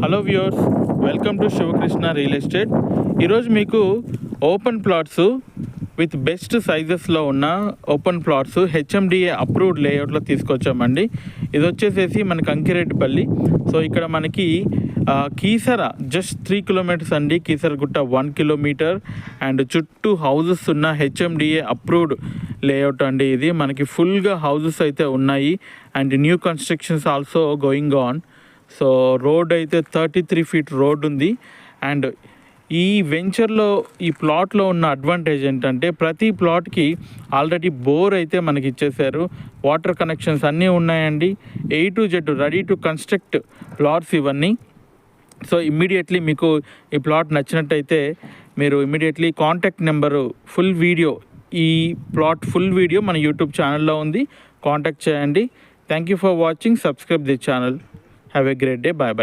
Hello viewers, welcome to Shivakrishna real estate. ఈరోజు మీకు open plots with best సైజెస్లో ఉన్న ఓపెన్ ప్లాట్స్ హెచ్ఎండిఏ అప్రూవ్డ్ లేఅవుట్లో తీసుకొచ్చామండి. ఇది వచ్చేసేసి మనకి అంకిరెడ్డిపల్లి. సో ఇక్కడ మనకి కీసర జస్ట్ 3 కిలోమీటర్స్ అండి. కీసరగుట్ట 1 కిలోమీటర్ అండ్ చుట్టూ హౌజెస్ ఉన్న హెచ్ఎండిఏ అప్రూవ్డ్ లేఅవుట్ అండి. ఇది మనకి ఫుల్గా హౌజెస్ అయితే ఉన్నాయి and new constructions also going on. So road అయితే 33 ఫీట్ రోడ్ ఉంది. అండ్ ఈ వెంచర్లో ఈ ప్లాట్లో ఉన్న అడ్వాంటేజ్ ఏంటంటే ప్రతి ప్లాట్కి ఆల్రెడీ బోర్ అయితే మనకి ఇచ్చేసారు. వాటర్ కనెక్షన్స్ అన్నీ ఉన్నాయండి. A to Z ready to construct plots ఇవన్నీ. సో ఇమ్మీడియట్లీ మీకు ఈ ప్లాట్ నచ్చినట్టయితే మీరు immediately contact number full video, ఈ ప్లాట్ ఫుల్ వీడియో మన యూట్యూబ్ ఛానల్లో ఉంది. కాంటాక్ట్ చేయండి. Thank you for watching. Subscribe the channel. Have a great day. Bye bye.